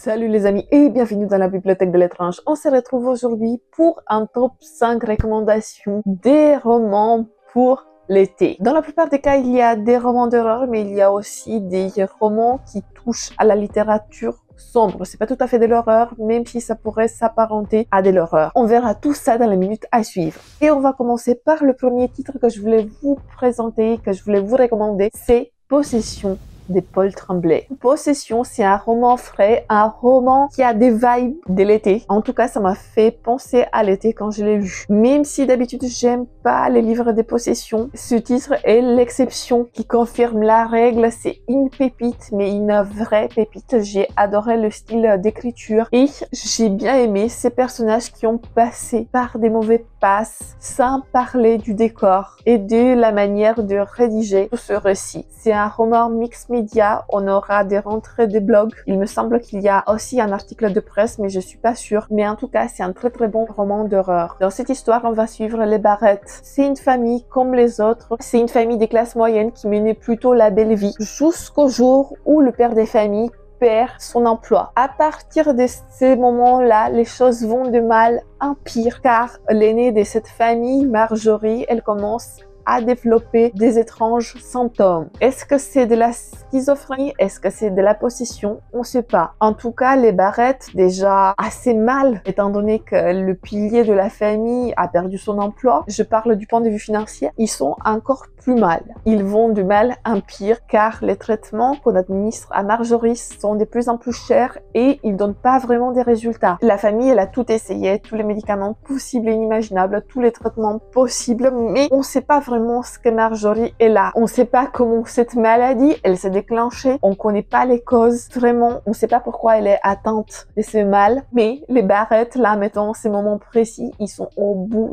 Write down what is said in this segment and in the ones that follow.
Salut les amis et bienvenue dans la bibliothèque de l'étrange. On se retrouve aujourd'hui pour un top 5 recommandations des romans pour l'été. Dans la plupart des cas, il y a des romans d'horreur, mais il y a aussi des romans qui touchent à la littérature sombre. C'est pas tout à fait de l'horreur, même si ça pourrait s'apparenter à de l'horreur. On verra tout ça dans les minutes à suivre. Et on va commencer par le premier titre que je voulais vous présenter, que je voulais vous recommander, c'est Possession de Paul Tremblay. Possession, c'est un roman frais, un roman qui a des vibes de l'été. En tout cas, ça m'a fait penser à l'été quand je l'ai lu. Même si d'habitude, j'aime pas les livres de possession, ce titre est l'exception qui confirme la règle. C'est une pépite, mais une vraie pépite. J'ai adoré le style d'écriture et j'ai bien aimé ces personnages qui ont passé par des mauvais passes sans parler du décor et de la manière de rédiger tout ce récit. C'est un roman mix média, on aura des rentrées de blogs. Il me semble qu'il y a aussi un article de presse, mais je suis pas sûre. Mais en tout cas, c'est un très bon roman d'horreur. Dans cette histoire, on va suivre les Barrett. C'est une famille comme les autres. C'est une famille des classes moyennes qui menait plutôt la belle vie jusqu'au jour où le père des familles perd son emploi. À partir de ces moments-là, les choses vont de mal en pire car l'aînée de cette famille, Marjorie, elle commence à développer des étranges symptômes. Est-ce que c'est de la schizophrénie? Est-ce que c'est de la possession? On ne sait pas. En tout cas, les Barrett, déjà assez mal, étant donné que le pilier de la famille a perdu son emploi, je parle du point de vue financier, ils sont encore plus mal. Ils vont du mal en pire car les traitements qu'on administre à Marjorie sont de plus en plus chers et ils donnent pas vraiment des résultats. La famille, elle a tout essayé, tous les médicaments possibles et inimaginables, tous les traitements possibles, mais on ne sait pas vraiment ce que Marjorie est là. On ne sait pas comment cette maladie, elle s'est déclenchée. On ne connaît pas les causes. Vraiment, on ne sait pas pourquoi elle est atteinte de ce mal. Mais les Barrett, là, mettons, ces moments précis, ils sont au bout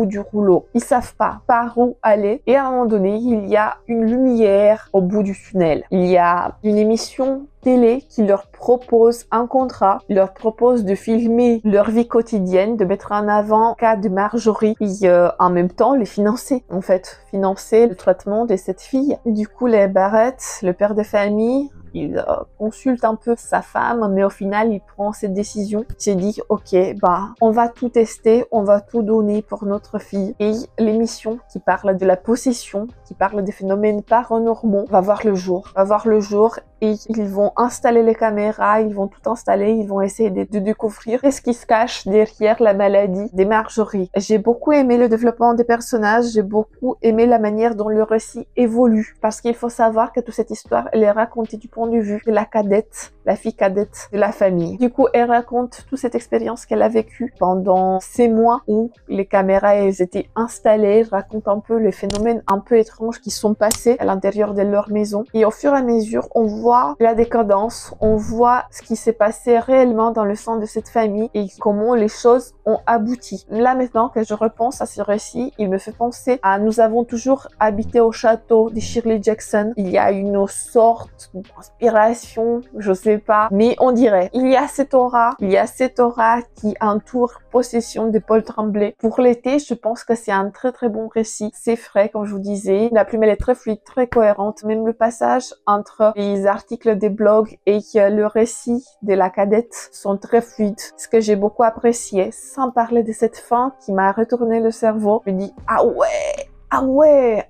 du rouleau. Ils savent pas par où aller. Et à un moment donné, il y a une lumière au bout du tunnel. Il y a une émission télé qui leur propose un contrat, leur propose de filmer leur vie quotidienne, de mettre en avant le cas de Marjorie et en même temps les financer, en fait, financer le traitement de cette fille. Du coup, les Barrett, le père de famille, il consulte un peu sa femme, mais au final, il prend cette décision. Il s'est dit, ok, on va tout tester, on va tout donner pour notre fille. Et l'émission qui parle de la possession, qui parle des phénomènes paranormaux, va voir le jour. Et ils vont installer les caméras, ils vont tout installer, ils vont essayer de découvrir qu'est-ce qui se cache derrière la maladie de Marjorie. J'ai beaucoup aimé le développement des personnages, j'ai beaucoup aimé la manière dont le récit évolue, parce qu'il faut savoir que toute cette histoire, elle est racontée du point de vue de la cadette, la fille cadette de la famille. Du coup, elle raconte toute cette expérience qu'elle a vécue pendant ces mois où les caméras elles étaient installées, elle raconte un peu les phénomènes un peu étranges qui sont passés à l'intérieur de leur maison. Et au fur et à mesure, on voit la décadence, on voit ce qui s'est passé réellement dans le sein de cette famille et comment les choses ont abouti. Là maintenant que je repense à ce récit, il me fait penser à Nous avons toujours habité au château de Shirley Jackson. Il y a une sorte d'inspiration, je sais pas, mais on dirait. Il y a cette aura qui entoure Possession de Paul Tremblay. Pour l'été, je pense que c'est un très bon récit. C'est frais, comme je vous disais. La plume, elle est très fluide, très cohérente. Même le passage entre les articles des blogs et le récit de la cadette sont très fluides. Ce que j'ai beaucoup apprécié, sans parler de cette fin qui m'a retourné le cerveau. Je me dis, ah ouais,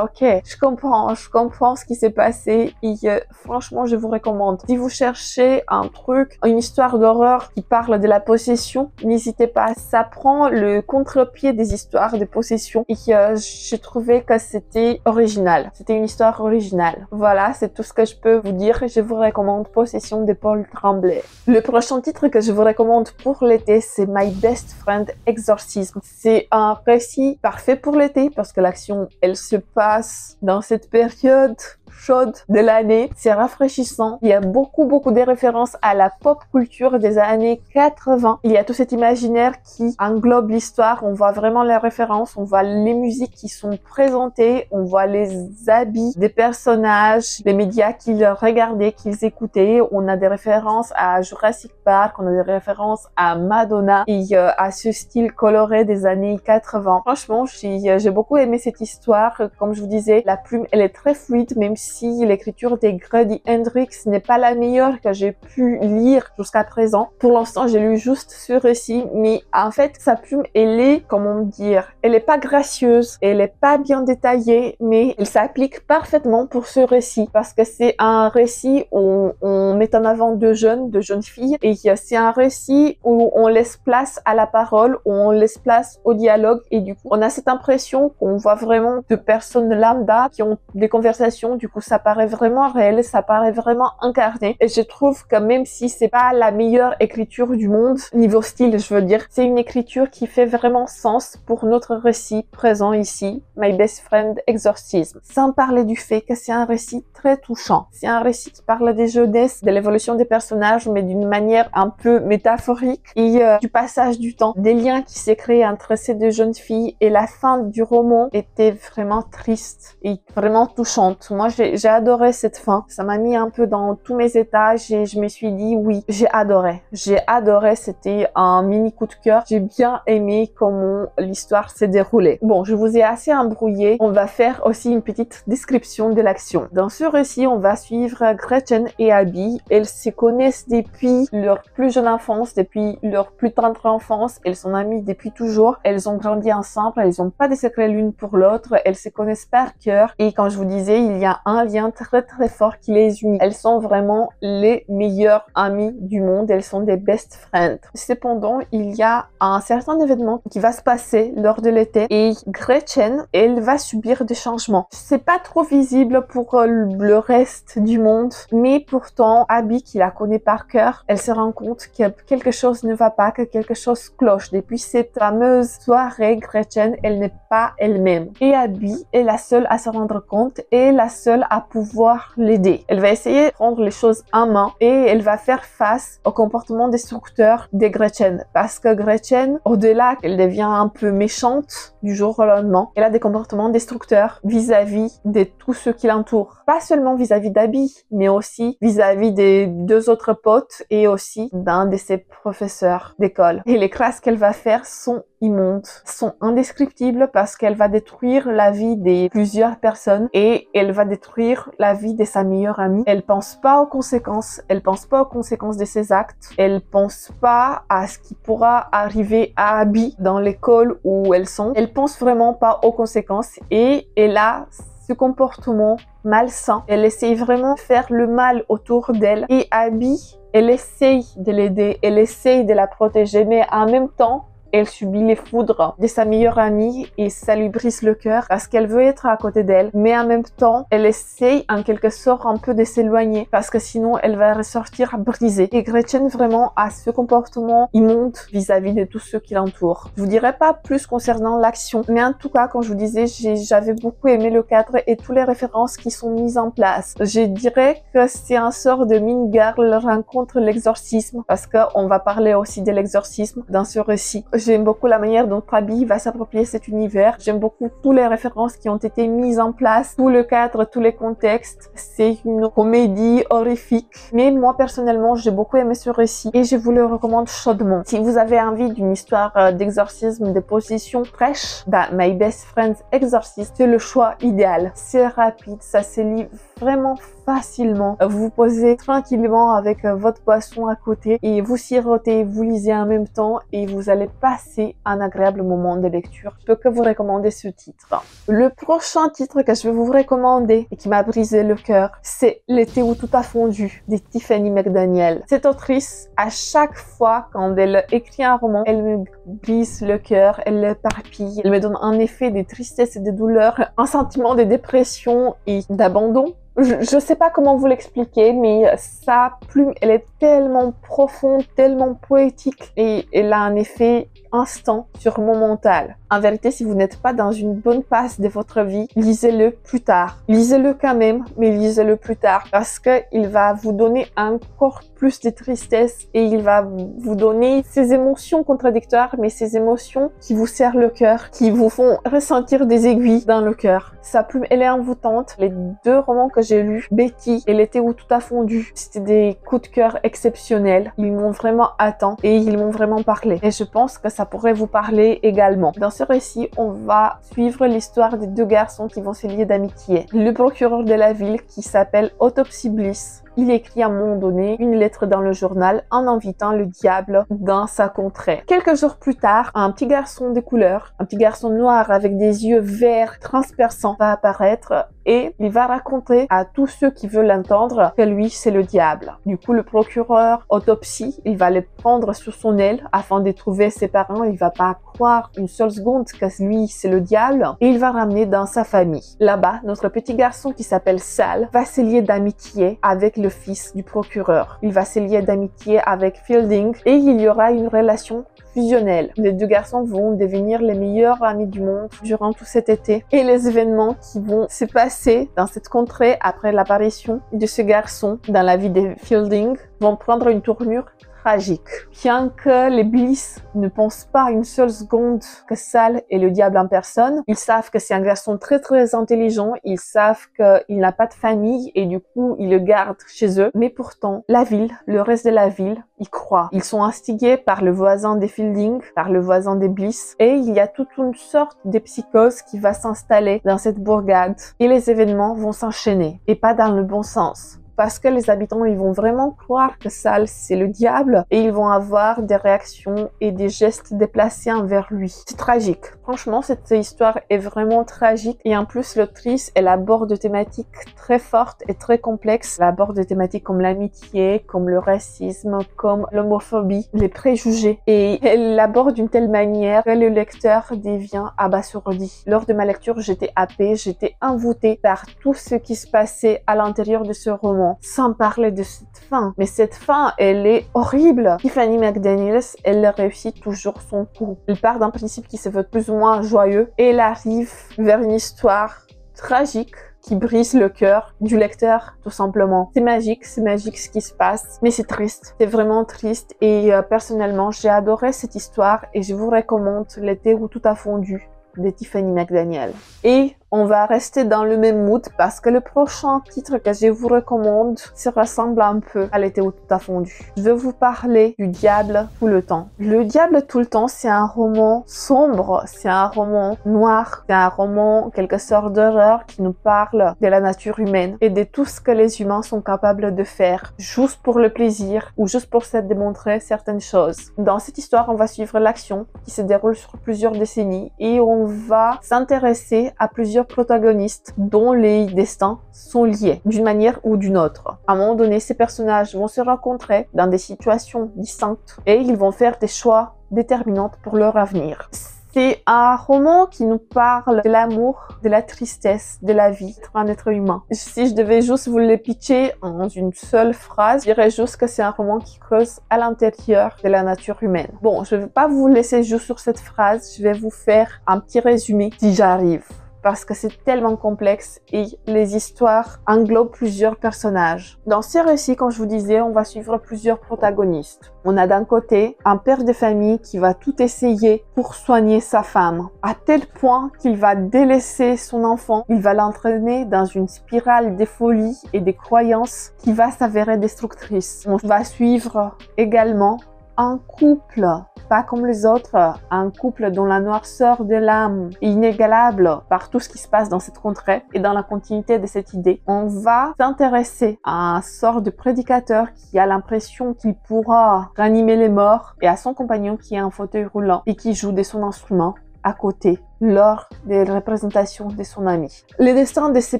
ok. Je comprends ce qui s'est passé et franchement, je vous recommande. Si vous cherchez un truc, une histoire d'horreur qui parle de la possession, n'hésitez pas. Ça prend le contre-pied des histoires de possession et j'ai trouvé que c'était original. C'était une histoire originale. Voilà, c'est tout ce que je peux vous dire. Je vous recommande Possession de Paul Tremblay. Le prochain titre que je vous recommande pour l'été, c'est My Best Friend Exorcism. C'est un récit parfait pour l'été parce que l'action, elle se passe dans cette période chaude de l'année. C'est rafraîchissant. Il y a beaucoup de références à la pop culture des années 80. Il y a tout cet imaginaire qui englobe l'histoire. On voit vraiment les références. On voit les musiques qui sont présentées. On voit les habits des personnages, les médias qu'ils regardaient, qu'ils écoutaient. On a des références à Jurassic Park. On a des références à Madonna et à ce style coloré des années 80. Franchement, j'ai beaucoup aimé cette histoire. Comme je vous disais, la plume, elle est très fluide, même si l'écriture des Grady Hendrix n'est pas la meilleure que j'ai pu lire jusqu'à présent. Pour l'instant, j'ai lu juste ce récit, mais en fait, sa plume, elle est, comment dire, elle est pas gracieuse, elle est pas bien détaillée, mais elle s'applique parfaitement pour ce récit parce que c'est un récit où on met en avant deux jeunes filles, et c'est un récit où on laisse place à la parole, où on laisse place au dialogue, et du coup, on a cette impression qu'on voit vraiment de personnes lambda qui ont des conversations. Du coup, ça paraît vraiment réel, ça paraît vraiment incarné, et je trouve que même si c'est pas la meilleure écriture du monde, niveau style, je veux dire, c'est une écriture qui fait vraiment sens pour notre récit présent ici, My Best Friend Exorcism. Sans parler du fait que c'est un récit très touchant. C'est un récit qui parle des jeunesses, de l'évolution des personnages, mais d'une manière un peu métaphorique, et du passage du temps, des liens qui s'est créé entre ces deux jeunes filles, et la fin du roman était vraiment triste et vraiment touchante. Moi, j'ai adoré cette fin. Ça m'a mis un peu dans tous mes étages, et je me suis dit oui, j'ai adoré. J'ai adoré, c'était un mini coup de cœur. J'ai bien aimé comment l'histoire s'est déroulée. Bon, je vous ai assez embrouillé. On va faire aussi une petite description de l'action. Dans ce récit, on va suivre Gretchen et Abby. Elles se connaissent depuis leur plus jeune enfance, depuis leur plus tendre enfance. Elles sont amies depuis toujours. Elles ont grandi ensemble. Elles n'ont pas de secrets l'une pour l'autre. Elles se connaissent par cœur. Et quand je vous disais, il y a un lien très fort qui les unit. Elles sont vraiment les meilleures amies du monde. Elles sont des best friends. Cependant, il y a un certain événement qui va se passer lors de l'été, et Gretchen, elle va subir des changements. C'est pas trop visible pour le reste du monde, mais pourtant, Abby, qui la connaît par cœur, elle se rend compte que quelque chose ne va pas, que quelque chose cloche. Depuis cette fameuse soirée, Gretchen, elle n'est pas elle-même. Et Abby est la seule à se rendre compte, et la seule à pouvoir l'aider. Elle va essayer de prendre les choses en main, et elle va faire face au comportement destructeur de Gretchen. Parce que Gretchen, au-delà qu'elle devient un peu méchante du jour au lendemain, elle a des comportements destructeurs vis-à-vis de tous ceux qui l'entourent. Pas seulement vis-à-vis d'Abby, mais aussi vis-à-vis des deux autres potes, et aussi d'un de ses professeurs d'école. Et les crasses qu'elle va faire sont immondes, sont indescriptibles, parce qu'elle va détruire la vie de plusieurs personnes, et elle va détruire la vie de sa meilleure amie. Elle pense pas aux conséquences, elle pense pas aux conséquences de ses actes, elle pense pas à ce qui pourra arriver à Abby dans l'école où elles sont. Elle pense vraiment pas aux conséquences, et elle a ce comportement malsain. Elle essaye vraiment de faire le mal autour d'elle, et Abby, elle essaye de l'aider, elle essaye de la protéger, mais en même temps, elle subit les foudres de sa meilleure amie, et ça lui brise le cœur parce qu'elle veut être à côté d'elle, mais en même temps, elle essaye en quelque sorte un peu de s'éloigner parce que sinon elle va ressortir brisée. Et Gretchen vraiment a ce comportement immonde vis-à-vis de tous ceux qui l'entourent. Je vous dirai pas plus concernant l'action, mais en tout cas, comme je vous disais, j'avais beaucoup aimé le cadre et toutes les références qui sont mises en place. Je dirais que c'est un sort de Mean Girl rencontre l'exorcisme, parce qu'on va parler aussi de l'exorcisme dans ce récit. J'aime beaucoup la manière dont Abby va s'approprier cet univers. J'aime beaucoup toutes les références qui ont été mises en place, tout le cadre, tous les contextes. C'est une comédie horrifique. Mais moi, personnellement, j'ai beaucoup aimé ce récit et je vous le recommande chaudement. Si vous avez envie d'une histoire d'exorcisme, de possession fraîche, My Best Friend Exorcist, c'est le choix idéal. C'est rapide, ça se lit vraiment facilement. Vous vous posez tranquillement avec votre boisson à côté et vous sirotez, vous lisez en même temps et vous allez passer un agréable moment de lecture. Je peux que vous recommander ce titre. Le prochain titre que je vais vous recommander et qui m'a brisé le cœur, c'est L'été où tout a fondu de Tiffany McDaniel. Cette autrice, à chaque fois quand elle écrit un roman, elle me brise le cœur, elle l'éparpille, elle me donne un effet de tristesse et de douleur, un sentiment de dépression et d'abandon. Je sais pas comment vous l'expliquer, mais sa plume, elle est tellement profonde, tellement poétique et elle a un effet instant sur mon mental. En vérité, si vous n'êtes pas dans une bonne passe de votre vie, lisez-le plus tard. Lisez-le quand même, mais lisez-le plus tard parce qu'il va vous donner encore plus de tristesse et il va vous donner ces émotions contradictoires, mais ces émotions qui vous serrent le cœur, qui vous font ressentir des aiguilles dans le cœur. Sa plume, elle est envoûtante. Les deux romans que j'ai lus, Betty et L'été où tout a fondu, c'était des coups de cœur exceptionnels. Ils m'ont vraiment atteint et ils m'ont vraiment parlé. Et je pense que ça pourrait vous parler également. Dans ce ce récit, on va suivre l'histoire des deux garçons qui vont se lier d'amitié. Le procureur de la ville qui s'appelle Autopsy Bliss. Il écrit à un moment donné une lettre dans le journal en invitant le diable dans sa contrée. Quelques jours plus tard, un petit garçon de couleur, un petit garçon noir avec des yeux verts transperçants va apparaître et il va raconter à tous ceux qui veulent l'entendre que lui, c'est le diable. Du coup, le procureur Autopsy, il va les prendre sur son aile afin de trouver ses parents. Il va pas croire une seule seconde que lui, c'est le diable et il va ramener dans sa famille. Là-bas, notre petit garçon qui s'appelle Sal va se lier d'amitié avec le fils du procureur. Il va se lier d'amitié avec Fielding et il y aura une relation fusionnelle. Les deux garçons vont devenir les meilleurs amis du monde durant tout cet été. Et les événements qui vont se passer dans cette contrée après l'apparition de ce garçon dans la vie de Fielding vont prendre une tournure tragique. Bien que les Bliss ne pensent pas une seule seconde que Sal est le diable en personne, ils savent que c'est un garçon très intelligent, ils savent qu'il n'a pas de famille et du coup ils le gardent chez eux. Mais pourtant, la ville, le reste de la ville, y croient. Ils sont instigés par le voisin des Fielding, par le voisin des Bliss et il y a toute une sorte de psychose qui va s'installer dans cette bourgade et les événements vont s'enchaîner et pas dans le bon sens. Parce que les habitants, ils vont vraiment croire que Sal, c'est le diable et ils vont avoir des réactions et des gestes déplacés envers lui. C'est tragique. Franchement, cette histoire est vraiment tragique et en plus, l'autrice, elle aborde des thématiques très fortes et très complexes. Elle aborde des thématiques comme l'amitié, comme le racisme, comme l'homophobie, les préjugés et elle l'aborde d'une telle manière que le lecteur devient abasourdi. Lors de ma lecture, j'étais happée, j'étais envoûtée par tout ce qui se passait à l'intérieur de ce roman. Sans parler de cette fin. Mais cette fin, elle est horrible. Tiffany McDaniels, elle réussit toujours son coup. Elle part d'un principe qui se veut plus ou moins joyeux et elle arrive vers une histoire tragique qui brise le cœur du lecteur, tout simplement. C'est magique ce qui se passe, mais c'est triste. C'est vraiment triste et personnellement, j'ai adoré cette histoire et je vous recommande L'été où tout a fondu de Tiffany McDaniels. Et on va rester dans le même mood parce que le prochain titre que je vous recommande se ressemble un peu à L'été où tout a fondu. Je vais vous parler du Diable tout le temps. Le Diable tout le temps, c'est un roman sombre, c'est un roman noir, c'est un roman quelque sorte d'horreur qui nous parle de la nature humaine et de tout ce que les humains sont capables de faire juste pour le plaisir ou juste pour se démontrer certaines choses. Dans cette histoire, on va suivre l'action qui se déroule sur plusieurs décennies et on va s'intéresser à plusieurs protagonistes dont les destins sont liés d'une manière ou d'une autre. À un moment donné, ces personnages vont se rencontrer dans des situations distinctes et ils vont faire des choix déterminants pour leur avenir. C'est un roman qui nous parle de l'amour, de la tristesse, de la vie d'être un être humain. Si je devais juste vous le pitcher en une seule phrase, je dirais juste que c'est un roman qui creuse à l'intérieur de la nature humaine. Bon, je ne vais pas vous laisser juste sur cette phrase, je vais vous faire un petit résumé si j'arrive. Parce que c'est tellement complexe et les histoires englobent plusieurs personnages. Dans ce récit, comme je vous disais, on va suivre plusieurs protagonistes. On a d'un côté un père de famille qui va tout essayer pour soigner sa femme, à tel point qu'il va délaisser son enfant, il va l'entraîner dans une spirale de folie et des croyances qui va s'avérer destructrice. On va suivre également un couple, pas comme les autres, un couple dont la noirceur de l'âme est inégalable par tout ce qui se passe dans cette contrée et dans la continuité de cette idée. On va s'intéresser à un sort de prédicateur qui a l'impression qu'il pourra ranimer les morts et à son compagnon qui est un fauteuil roulant et qui joue de son instrument à côté lors des représentations de son ami. Les destins de ces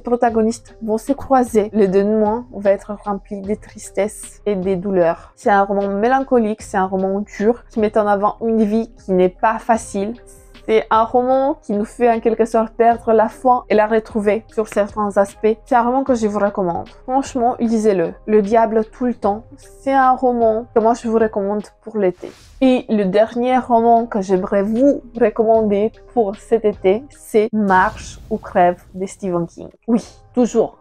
protagonistes vont se croiser. Le dénouement va être rempli de tristesse et de douleurs. C'est un roman mélancolique, c'est un roman dur qui met en avant une vie qui n'est pas facile. C'est un roman qui nous fait en quelque sorte perdre la foi et la retrouver sur certains aspects. C'est un roman que je vous recommande. Franchement, lisez-le. Le Diable tout le temps, c'est un roman que moi je vous recommande pour l'été. Et le dernier roman que j'aimerais vous recommander pour cet été, c'est Marche ou crève de Stephen King. Oui, toujours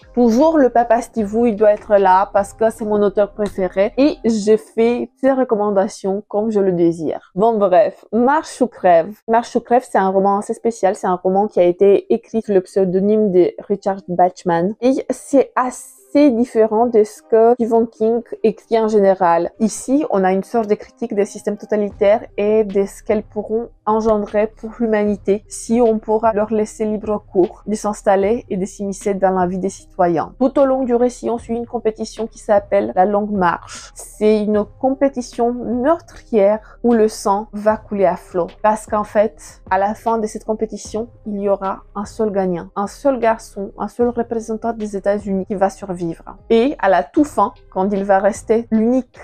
le papa Stevie, il doit être là parce que c'est mon auteur préféré et je fais ses recommandations comme je le désire. Bon bref, Marche ou crève. Marche ou crève, c'est un roman assez spécial, c'est un roman qui a été écrit sous le pseudonyme de Richard Bachman et c'est assez assez différent de ce que Stephen King écrit en général. Ici, on a une sorte de critique des systèmes totalitaires et de ce qu'elles pourront engendrer pour l'humanité si on pourra leur laisser libre cours de s'installer et de s'immiscer dans la vie des citoyens. Tout au long du récit, on suit une compétition qui s'appelle la Longue Marche. C'est une compétition meurtrière où le sang va couler à flot. Parce qu'en fait, à la fin de cette compétition, il y aura un seul gagnant, un seul garçon, un seul représentant des États-Unis qui va survivre. Et à la toute fin, quand il va rester l'unique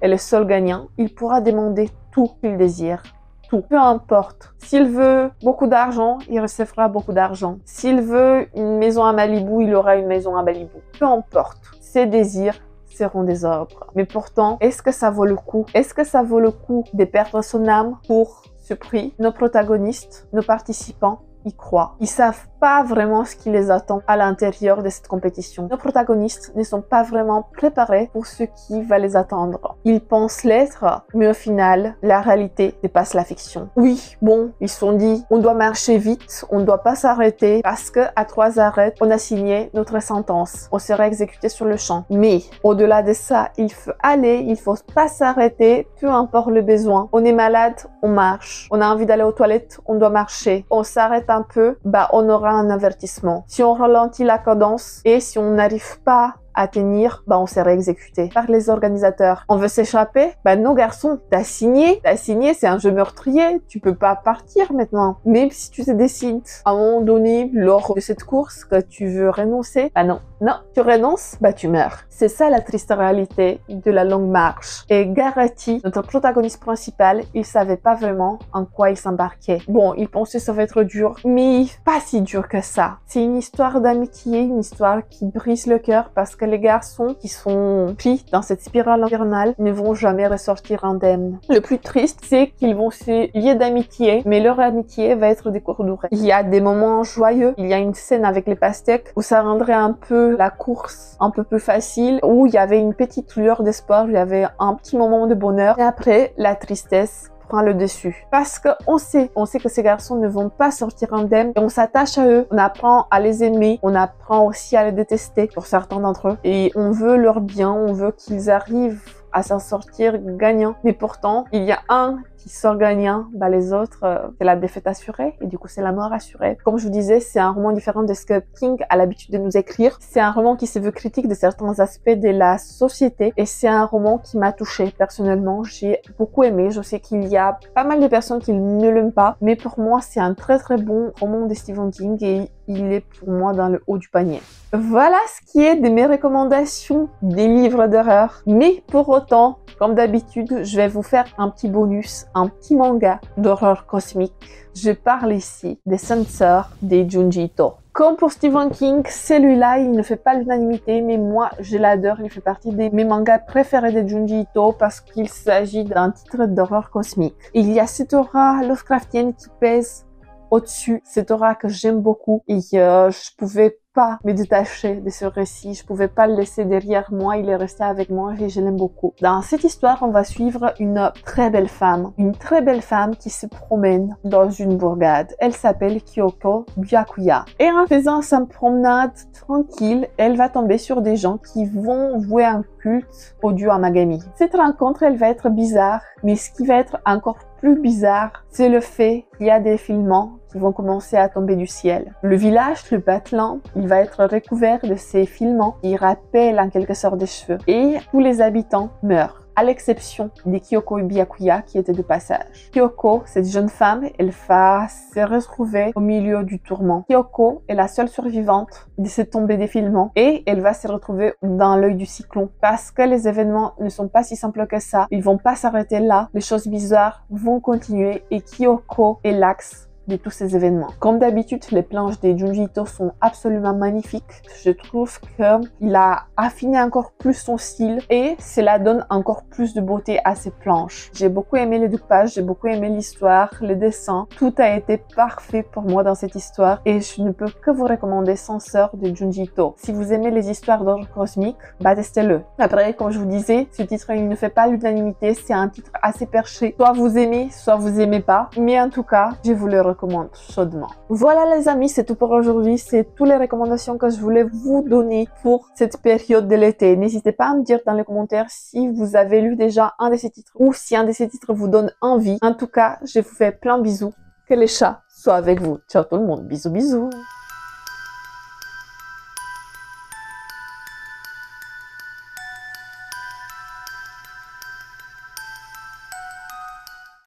et le seul gagnant, il pourra demander tout qu'il désire. Tout. Peu importe. S'il veut beaucoup d'argent, il recevra beaucoup d'argent. S'il veut une maison à Malibu, il aura une maison à Malibu. Peu importe. Ses désirs seront des ordres. Mais pourtant, est-ce que ça vaut le coup? Est-ce que ça vaut le coup de perdre son âme pour ce prix? Nos protagonistes, nos participants, y croient. Ils savent pas vraiment ce qui les attend à l'intérieur de cette compétition. Nos protagonistes ne sont pas vraiment préparés pour ce qui va les attendre. Ils pensent l'être, mais au final, la réalité dépasse la fiction. Oui, bon, ils se sont dit, on doit marcher vite, on ne doit pas s'arrêter parce que à 3 arrêts, on a signé notre sentence. On sera exécuté sur le champ. Mais au-delà de ça, il faut aller, il faut pas s'arrêter, peu importe le besoin. On est malade, on marche. On a envie d'aller aux toilettes, on doit marcher. On s'arrête un peu, bah on aura un avertissement. Si on ralentit la cadence et si on n'arrive pas à tenir, bah on serait exécuté par les organisateurs. On veut s'échapper? Bah non garçon, t'as signé, c'est un jeu meurtrier, tu peux pas partir maintenant. Même si tu te décides à un moment donné lors de cette course que tu veux renoncer, bah non, tu renonces, bah tu meurs. C'est ça la triste réalité de la Longue Marche. Et Garrity, notre protagoniste principal, il savait pas vraiment en quoi il s'embarquait. Bon, il pensait que ça va être dur, mais pas si dur que ça. C'est une histoire d'amitié, une histoire qui brise le cœur parce que les garçons qui sont pris dans cette spirale infernale ne vont jamais ressortir indemnes. Le plus triste, c'est qu'ils vont se lier d'amitié, mais leur amitié va être des cours d'oreilles. Il y a des moments joyeux, il y a une scène avec les pastèques où ça rendrait un peu la course un peu plus facile, où il y avait une petite lueur d'espoir, il y avait un petit moment de bonheur, et après, la tristesse prend le dessus. Parce qu'on sait que ces garçons ne vont pas sortir indemnes et on s'attache à eux, on apprend à les aimer, on apprend aussi à les détester pour certains d'entre eux et on veut leur bien, on veut qu'ils arrivent à s'en sortir gagnants. Mais pourtant, il y a un qui sort gagnant, bah les autres, c'est la défaite assurée et du coup c'est la mort assurée. Comme je vous disais, c'est un roman différent de ce que King a l'habitude de nous écrire. C'est un roman qui se veut critique de certains aspects de la société et c'est un roman qui m'a touchée personnellement. J'ai beaucoup aimé. Je sais qu'il y a pas mal de personnes qui ne l'aiment pas, mais pour moi c'est un très très bon roman de Stephen King et il est pour moi dans le haut du panier. Voilà ce qui est de mes recommandations des livres d'horreur. Mais pour autant, comme d'habitude, je vais vous faire un petit bonus, un petit manga d'horreur cosmique. Je parle ici des Censors de Junji Ito. Comme pour Stephen King, celui-là, il ne fait pas l'unanimité, mais moi, je l'adore. Il fait partie de mes mangas préférés de Junji Ito parce qu'il s'agit d'un titre d'horreur cosmique. Il y a cette aura Lovecraftienne qui pèse au-dessus, cette aura que j'aime beaucoup et je pouvais pas me détacher de ce récit, je pouvais pas le laisser derrière moi, il est resté avec moi et je l'aime beaucoup. Dans cette histoire, on va suivre une très belle femme qui se promène dans une bourgade. Elle s'appelle Kyoko Byakuya. Et en faisant sa promenade tranquille, elle va tomber sur des gens qui vont vouer un culte au dieu Amagami. Cette rencontre, elle va être bizarre, mais ce qui va être encore plus bizarre, c'est le fait qu'il y a des filaments qui vont commencer à tomber du ciel. Le village, le Batlan, il va être recouvert de ces filaments qui rappellent en quelque sorte des cheveux. Et tous les habitants meurent, à l'exception de Kyoko Byakuya qui était de passage. Kyoko, cette jeune femme, elle va se retrouver au milieu du tourment. Kyoko est la seule survivante de cette tombée des filaments et elle va se retrouver dans l'œil du cyclone parce que les événements ne sont pas si simples que ça. Ils vont pas s'arrêter là. Les choses bizarres vont continuer et Kyoko est l'axe de tous ces événements. Comme d'habitude, les planches de Junji Ito sont absolument magnifiques. Je trouve qu'il a affiné encore plus son style et cela donne encore plus de beauté à ses planches. J'ai beaucoup aimé les découpages, j'ai beaucoup aimé l'histoire, les dessins. Tout a été parfait pour moi dans cette histoire et je ne peux que vous recommander Censors de Junji Ito. Si vous aimez les histoires d'ordre cosmique, bah testez-le. Après, comme je vous disais, ce titre il ne fait pas l'unanimité, c'est un titre assez perché. Soit vous aimez pas, mais en tout cas, je vous le recommande. recommande chaudement. Voilà les amis, c'est tout pour aujourd'hui. C'est toutes les recommandations que je voulais vous donner pour cette période de l'été. N'hésitez pas à me dire dans les commentaires si vous avez lu déjà un de ces titres ou si un de ces titres vous donne envie. En tout cas, je vous fais plein de bisous. Que les chats soient avec vous. Ciao tout le monde. Bisous bisous.